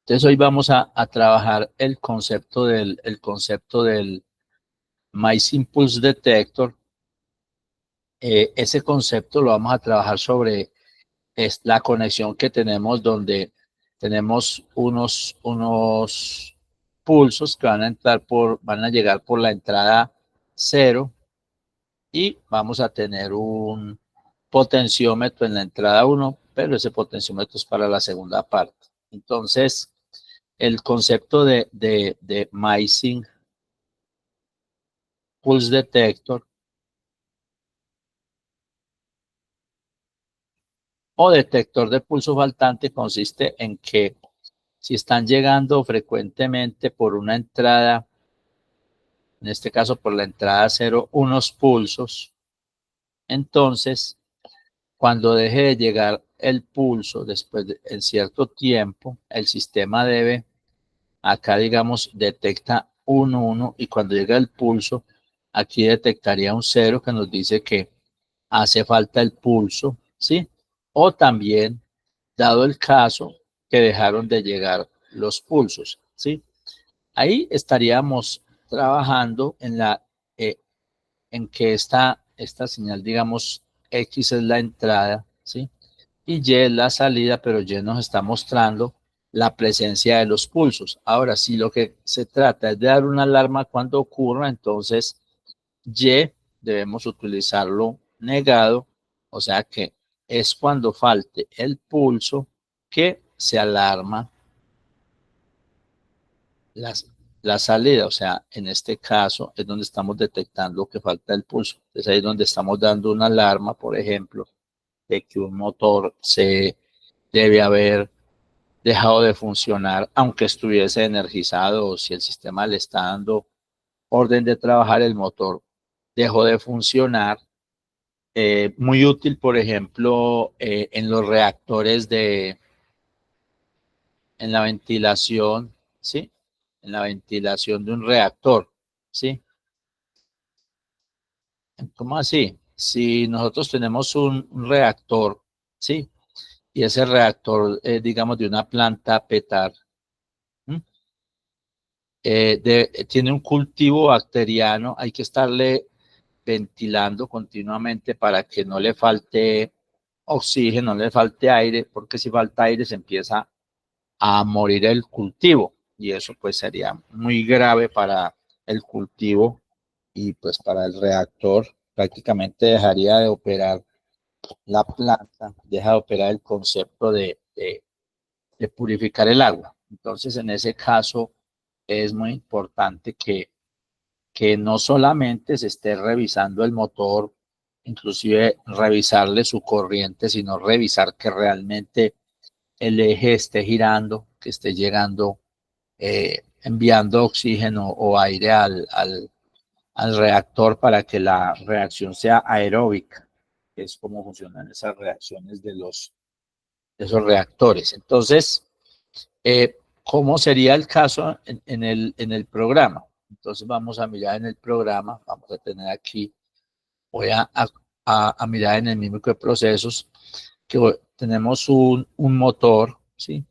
Entonces hoy vamos a trabajar el concepto del Mice Impulse Detector. Ese concepto lo vamos a trabajar sobre la conexión que tenemos donde tenemos unos pulsos que van a llegar por la entrada 0 y vamos a tener un potenciómetro en la entrada 1, pero ese potenciómetro es para la segunda parte. Entonces, el concepto de Mice Pulse Detector o detector de pulso faltante consiste en que si están llegando frecuentemente por una entrada, en este caso por la entrada 0, unos pulsos, entonces cuando deje de llegar el pulso en cierto tiempo, el sistema debe, acá digamos, detecta 1, 1 y cuando llega el pulso, aquí detectaría un 0 que nos dice que hace falta el pulso, ¿sí? O también, dado el caso, que dejaron de llegar los pulsos, ¿sí? Ahí estaríamos trabajando en que esta señal, digamos, X es la entrada, ¿sí? Y Y es la salida, pero Y nos está mostrando la presencia de los pulsos. Ahora, si lo que se trata es de dar una alarma cuando ocurra, entonces Y debemos utilizarlo negado, o sea que es cuando falte el pulso que se alarma las, la salida, o sea, en este caso es donde estamos detectando que falta el pulso. Es ahí donde estamos dando una alarma, por ejemplo, de que un motor se debe haber dejado de funcionar, aunque estuviese energizado, o si el sistema le está dando orden de trabajar, el motor dejó de funcionar. Muy útil, por ejemplo, en los reactores en la ventilación, ¿sí? En la ventilación de un reactor, ¿sí? ¿Cómo así? Si nosotros tenemos un reactor, ¿sí? Y ese reactor, digamos, de una planta petar, tiene un cultivo bacteriano, hay que estarle ventilando continuamente para que no le falte oxígeno, no le falte aire, porque si falta aire se empieza a morir el cultivo y eso pues sería muy grave para el cultivo y pues para el reactor prácticamente dejaría de operar la planta, deja de operar el concepto de purificar el agua. Entonces en ese caso es muy importante que no solamente se esté revisando el motor, inclusive revisarle su corriente, sino revisar que realmente el eje esté girando, que esté llegando, enviando oxígeno o aire al reactor para que la reacción sea aeróbica, que es como funcionan esas reacciones de esos reactores. Entonces, ¿cómo sería el caso en el programa? Entonces vamos a mirar en el programa, vamos a tener aquí, voy a mirar en el mismo de procesos, que tenemos un motor, ¿sí?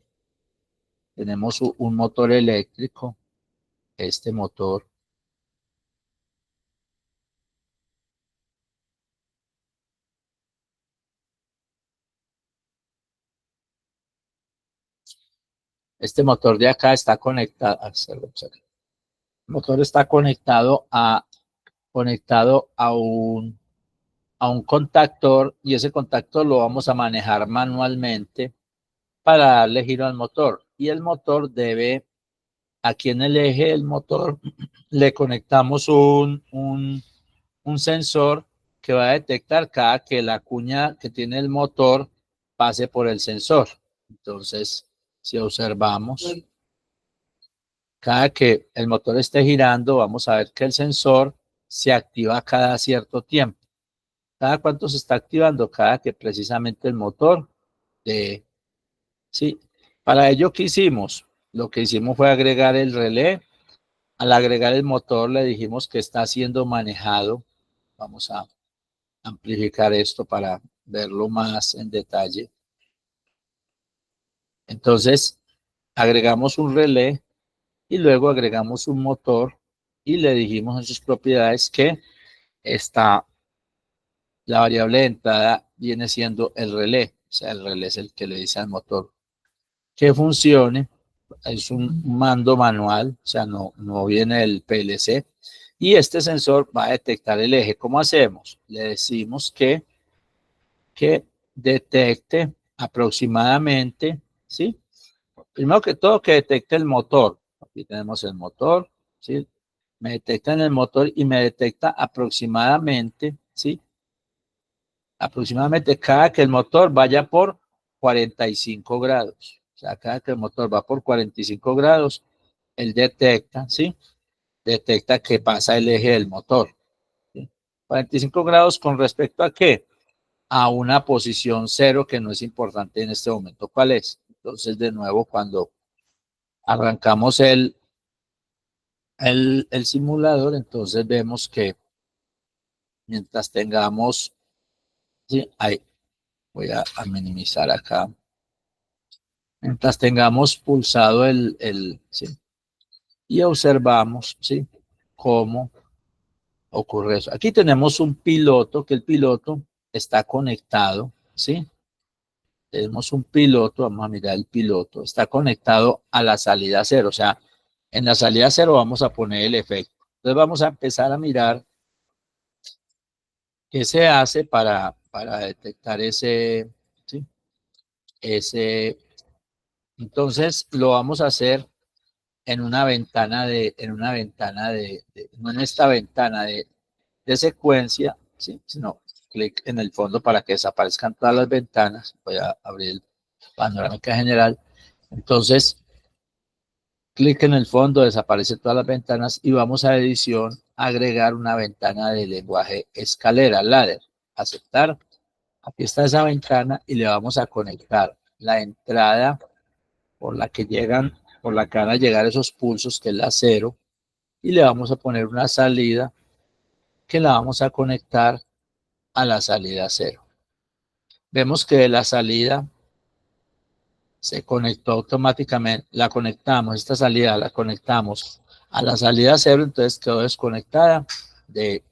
Tenemos un motor eléctrico, este motor. Este motor de acá está conectado, el motor está conectado a un contactor y ese contactor lo vamos a manejar manualmente para darle giro al motor. Y el motor debe, aquí en el eje del motor, le conectamos un sensor que va a detectar cada que la cuña que tiene el motor pase por el sensor. Entonces, si observamos, cada que el motor esté girando, vamos a ver que el sensor se activa cada cierto tiempo. ¿Cada cuánto se está activando? Cada que precisamente el motor de, sí. Para ello, ¿qué hicimos? Lo que hicimos fue agregar el relé. Al agregar el motor, le dijimos que está siendo manejado. Vamos a amplificar esto para verlo más en detalle. Entonces, agregamos un relé y luego agregamos un motor y le dijimos en sus propiedades que la variable de entrada viene siendo el relé. O sea, el relé es el que le dice al motor que funcione. Es un mando manual, o sea, no viene el PLC. Y este sensor va a detectar el eje. ¿Cómo hacemos? Le decimos que detecte aproximadamente, ¿sí? Primero que todo, que detecte el motor. Aquí tenemos el motor, ¿sí? Me detecta en el motor y me detecta aproximadamente, ¿sí? Aproximadamente cada que el motor vaya por 45 grados. O sea, cada que el motor va por 45 grados, él detecta, ¿sí? Detecta que pasa el eje del motor. ¿Sí? 45 grados con respecto a qué? A una posición cero que no es importante en este momento. ¿Cuál es? Entonces, de nuevo, cuando arrancamos el simulador, entonces vemos que mientras tengamos, ¿sí? Ahí, voy a minimizar acá. Mientras tengamos pulsado ¿sí? Y observamos, ¿sí? Cómo ocurre eso. Aquí tenemos un piloto, que el piloto está conectado, ¿sí? Tenemos un piloto, vamos a mirar el piloto, está conectado a la salida cero, o sea, en la salida cero vamos a poner el efecto. Entonces vamos a empezar a mirar qué se hace para detectar ¿sí? Entonces lo vamos a hacer en una ventana no en esta ventana de secuencia, ¿sí? Sino clic en el fondo para que desaparezcan todas las ventanas. Voy a abrir el panorámica general. Entonces, clic en el fondo, desaparecen todas las ventanas y vamos a edición, agregar una ventana de lenguaje escalera, ladder, aceptar. Aquí está esa ventana y le vamos a conectar la entrada por la que van a llegar esos pulsos, que es la cero, y le vamos a poner una salida que la vamos a conectar a la salida cero. Vemos que la salida se conectó automáticamente, esta salida la conectamos a la salida cero, entonces quedó desconectada de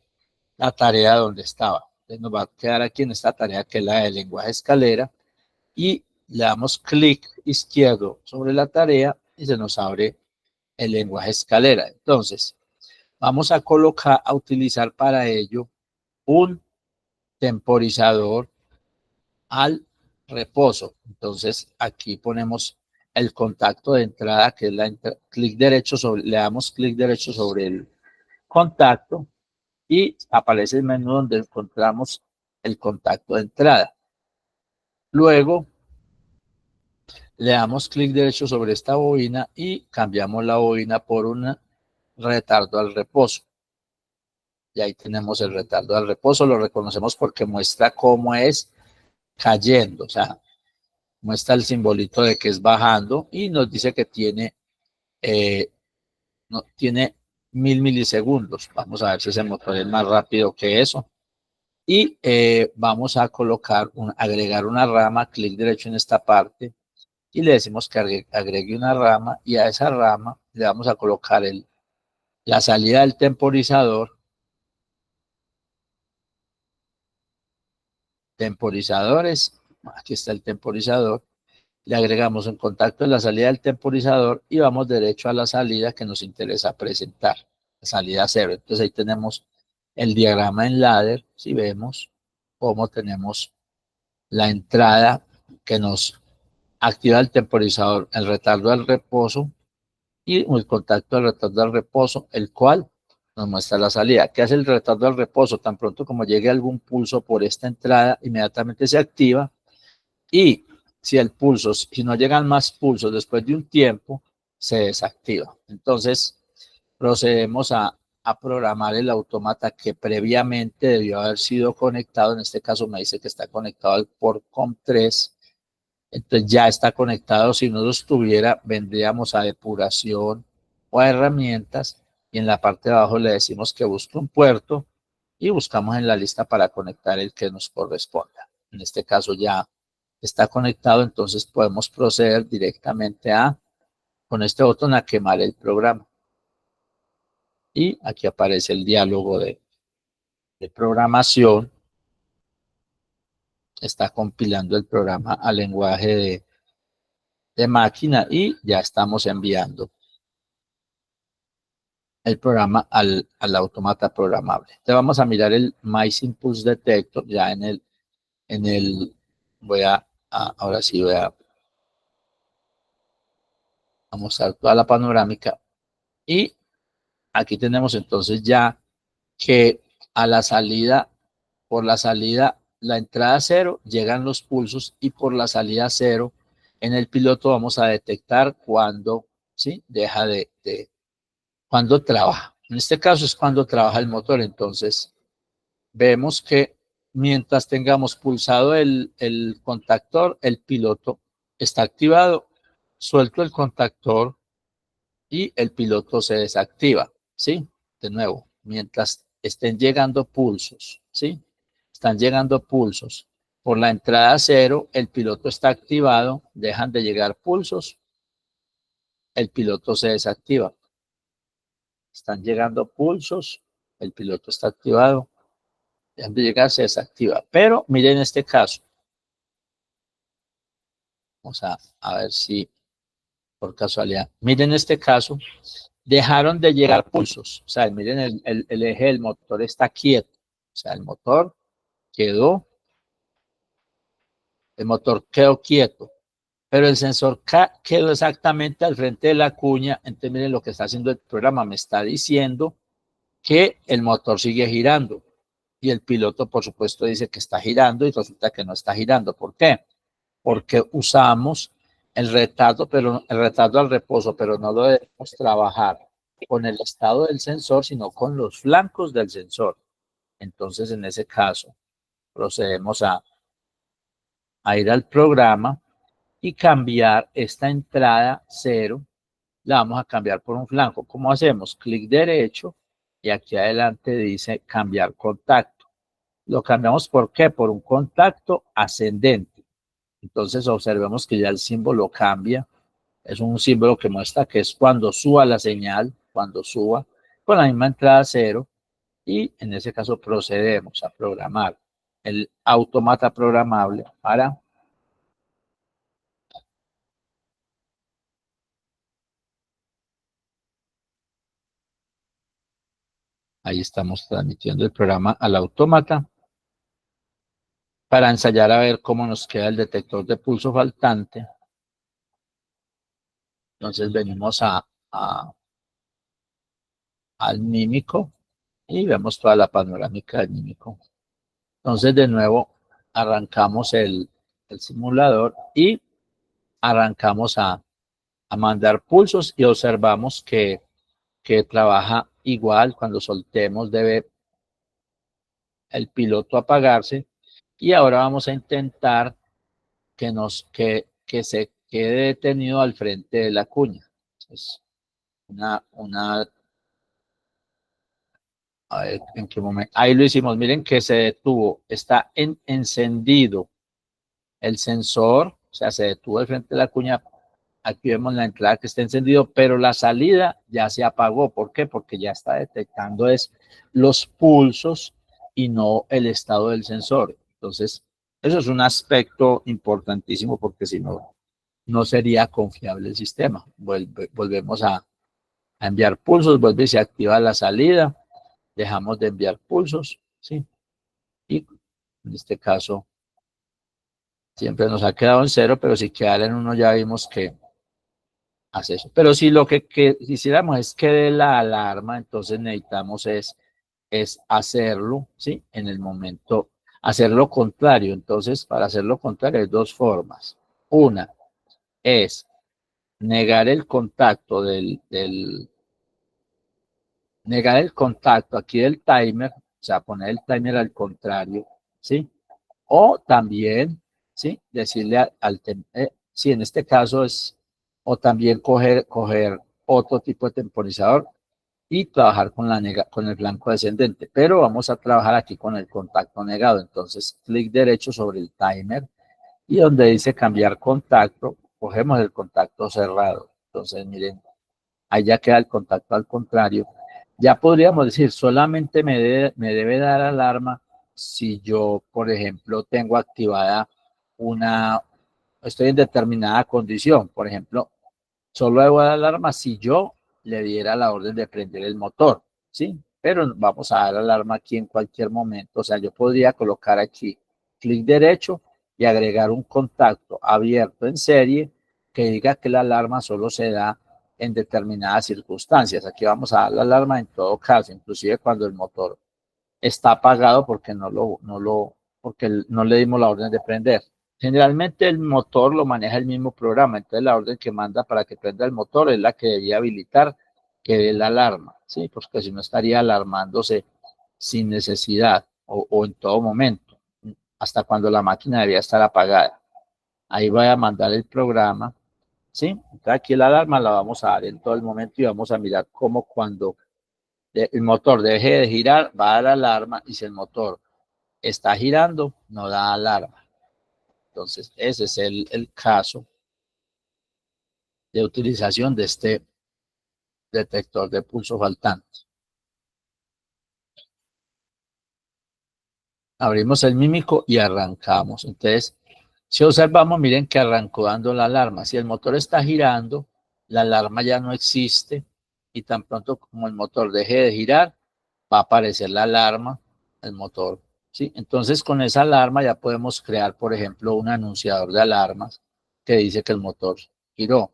la tarea donde estaba. Entonces nos va a quedar aquí en esta tarea que es la de lenguaje escalera y le damos clic izquierdo sobre la tarea y se nos abre el lenguaje escalera. Entonces, vamos a utilizar para ello un temporizador al reposo. Entonces, aquí ponemos el contacto de entrada, que es le damos clic derecho sobre el contacto y aparece el menú donde encontramos el contacto de entrada. Luego, le damos clic derecho sobre esta bobina y cambiamos la bobina por un retardo al reposo. Y ahí tenemos el retardo al reposo, lo reconocemos porque muestra cómo es cayendo, o sea, muestra el simbolito de que es bajando y nos dice que tiene 1000 milisegundos. Vamos a ver si ese motor es más rápido que eso. Y vamos a agregar una rama, clic derecho en esta parte y le decimos que agregue una rama y a esa rama le vamos a colocar la salida del temporizadores. Aquí está el temporizador. Le agregamos un contacto en la salida del temporizador y vamos derecho a la salida que nos interesa presentar, la salida cero. Entonces ahí tenemos el diagrama en ladder, si vemos cómo tenemos la entrada que nos activa el temporizador, el retardo al reposo y el contacto del retardo al reposo, el cual nos muestra la salida. ¿Qué hace el retardo al reposo? Tan pronto como llegue algún pulso por esta entrada, inmediatamente se activa y si no llegan más pulsos después de un tiempo, se desactiva. Entonces, procedemos a programar el autómata que previamente debió haber sido conectado. En este caso me dice que está conectado al port COM3. Entonces ya está conectado. Si no lo estuviera, vendríamos a depuración o a herramientas y en la parte de abajo le decimos que busque un puerto y buscamos en la lista para conectar el que nos corresponda. En este caso ya está conectado, entonces podemos proceder directamente a con este botón a quemar el programa. Y aquí aparece el diálogo de programación. Está compilando el programa al lenguaje de máquina y ya estamos enviando el programa al automata programable. Entonces vamos a mirar el Mice Impulse Detector ya en el ahora sí voy a mostrar toda la panorámica y aquí tenemos entonces ya que a la salida, por la salida, la entrada 0 llegan los pulsos y por la salida 0 en el piloto vamos a detectar cuando, ¿sí? Deja cuando trabaja. En este caso es cuando trabaja el motor, entonces vemos que mientras tengamos pulsado el contactor, el piloto está activado, suelto el contactor y el piloto se desactiva, ¿sí? De nuevo, mientras estén llegando pulsos, ¿sí? Están llegando pulsos. Por la entrada 0, el piloto está activado, dejan de llegar pulsos, el piloto se desactiva. Están llegando pulsos, el piloto está activado, dejan de llegar, se desactiva. Pero miren este caso. Vamos a ver si por casualidad. Miren este caso. Dejaron de llegar pulsos. O sea, miren, el eje del motor está quieto. O sea, el motor quedó quieto. Pero el sensor quedó exactamente al frente de la cuña. Entonces, miren lo que está haciendo el programa. Me está diciendo que el motor sigue girando. Y el piloto, por supuesto, dice que está girando y resulta que no está girando. ¿Por qué? Porque usamos el retardo al reposo, pero no lo debemos trabajar con el estado del sensor, sino con los flancos del sensor. Entonces, en ese caso, procedemos a ir al programa y cambiar esta entrada 0, la vamos a cambiar por un flanco. ¿Cómo hacemos? Clic derecho y aquí adelante dice cambiar contacto. Lo cambiamos ¿por qué? Por un contacto ascendente. Entonces observemos que ya el símbolo cambia. Es un símbolo que muestra que es cuando suba la señal, cuando suba, con la misma entrada 0. Y en ese caso procedemos a programar el automata programable para... Ahí estamos transmitiendo el programa al autómata para ensayar a ver cómo nos queda el detector de pulso faltante. Entonces venimos al mímico y vemos toda la panorámica del mímico. Entonces de nuevo arrancamos el simulador y arrancamos a mandar pulsos y observamos que trabaja igual. Cuando soltemos debe el piloto apagarse y ahora vamos a intentar que se quede detenido al frente de la cuña. Es a ver en qué momento. Ahí lo hicimos. Miren que se detuvo. Está encendido el sensor. O sea, se detuvo al frente de la cuña. Aquí vemos la entrada que está encendido, pero la salida ya se apagó. ¿Por qué? Porque ya está detectando los pulsos y no el estado del sensor. Entonces, eso es un aspecto importantísimo porque si no, no sería confiable el sistema. Volvemos a enviar pulsos, vuelve y se activa la salida, dejamos de enviar pulsos, ¿sí? Y en este caso siempre nos ha quedado en 0, pero si quedara en 1 ya vimos que hace eso. Pero si lo que quisiéramos es que dé la alarma, entonces necesitamos es hacerlo, ¿sí? En el momento, hacer lo contrario. Entonces, para hacer lo contrario hay dos formas. Una es negar el contacto negar el contacto aquí del timer, o sea, poner el timer al contrario, ¿sí? O también, ¿sí? Decirle sí, en este caso es, o también coger otro tipo de temporizador y trabajar con el blanco descendente, pero vamos a trabajar aquí con el contacto negado. Entonces, clic derecho sobre el timer y donde dice cambiar contacto, cogemos el contacto cerrado. Entonces, miren, ahí ya queda el contacto al contrario. Ya podríamos decir, solamente me debe dar alarma si yo, por ejemplo, tengo activada estoy en determinada condición. Por ejemplo, solo debo dar alarma si yo le diera la orden de prender el motor, ¿sí? Pero vamos a dar alarma aquí en cualquier momento. O sea, yo podría colocar aquí clic derecho y agregar un contacto abierto en serie que diga que la alarma solo se da en determinadas circunstancias. Aquí vamos a dar la alarma en todo caso, inclusive cuando el motor está apagado porque porque no le dimos la orden de prender. Generalmente el motor lo maneja el mismo programa, entonces la orden que manda para que prenda el motor es la que debía habilitar que dé la alarma, ¿sí? Porque si no estaría alarmándose sin necesidad o en todo momento, hasta cuando la máquina debía estar apagada. Ahí voy a mandar el programa, ¿sí? Entonces aquí la alarma la vamos a dar en todo el momento y vamos a mirar cómo cuando el motor deje de girar va a dar alarma y si el motor está girando no da alarma. Entonces ese es el caso de utilización de este detector de pulso faltante. Abrimos el mímico y arrancamos. Entonces, si observamos, miren que arrancó dando la alarma. Si el motor está girando, la alarma ya no existe y tan pronto como el motor deje de girar, va a aparecer la alarma, el motor, ¿sí? Entonces, con esa alarma ya podemos crear, por ejemplo, un anunciador de alarmas que dice que el motor giró.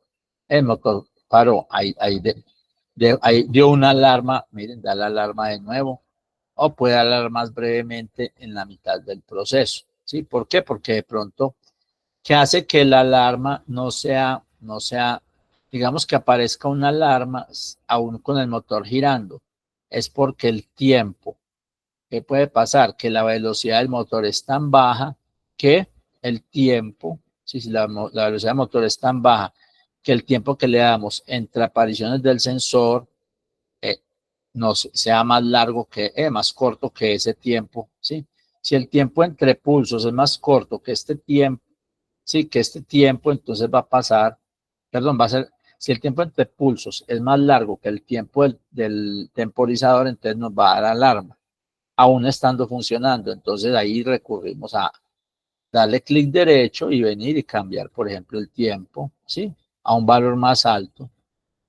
El motor paró, ahí dio una alarma, miren, da la alarma de nuevo, o puede alarmar brevemente en la mitad del proceso, ¿sí? ¿Por qué? Porque de pronto, ¿qué hace que la alarma no sea, digamos que aparezca una alarma aún con el motor girando? Es porque el tiempo, ¿qué puede pasar? Que la velocidad del motor es tan baja que el tiempo, si la velocidad del motor es tan baja que el tiempo que le damos entre apariciones del sensor no sea más largo más corto que ese tiempo, ¿sí? Si el tiempo entre pulsos es más corto que este tiempo, sí, que este tiempo, entonces va a pasar, perdón, va a ser, si el tiempo entre pulsos es más largo que el tiempo del temporizador, entonces nos va a dar alarma, aún estando funcionando. Entonces ahí recurrimos a darle clic derecho y venir y cambiar, por ejemplo, el tiempo, ¿sí? A un valor más alto.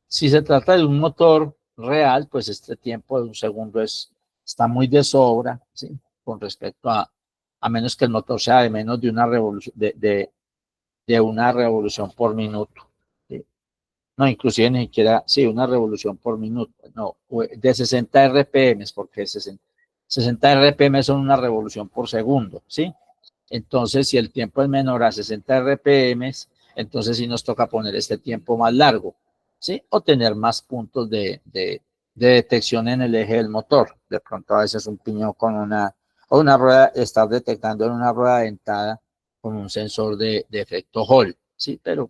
Si se trata de un motor real, pues este tiempo de un segundo está muy de sobra, ¿sí? Con respecto a menos que el motor sea de menos de una revolución, de una revolución por minuto. ¿Sí? No, inclusive ni siquiera, sí, una revolución por minuto, no, de 60 RPM, porque 60 RPM son una revolución por segundo, ¿sí? Entonces, si el tiempo es menor a 60 RPM, entonces sí nos toca poner este tiempo más largo, ¿sí? O tener más puntos de detección en el eje del motor. De pronto a veces un piñón o una rueda, estar detectando en una rueda dentada con un sensor de efecto Hall, ¿sí? Pero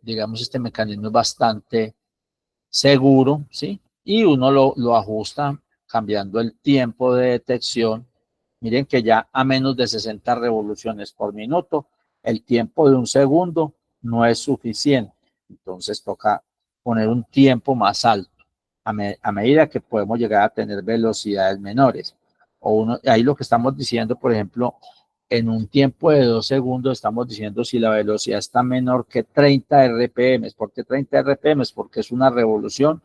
digamos, este mecanismo es bastante seguro, ¿sí? Y uno lo ajusta cambiando el tiempo de detección. Miren que ya a menos de 60 revoluciones por minuto, el tiempo de un segundo no es suficiente. Entonces toca poner un tiempo más alto a medida que podemos llegar a tener velocidades menores. Ahí lo que estamos diciendo, por ejemplo, en un tiempo de 2 segundos, estamos diciendo si la velocidad está menor que 30 RPM. ¿Por qué 30 RPM? Porque es una revolución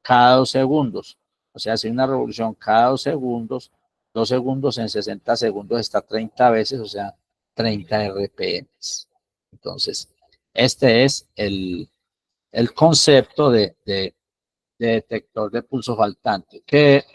cada 2 segundos. O sea, si una revolución cada 2 segundos, 2 segundos en 60 segundos está 30 veces, o sea, 30 RPM. Entonces, este es el concepto de detector de pulso faltante, que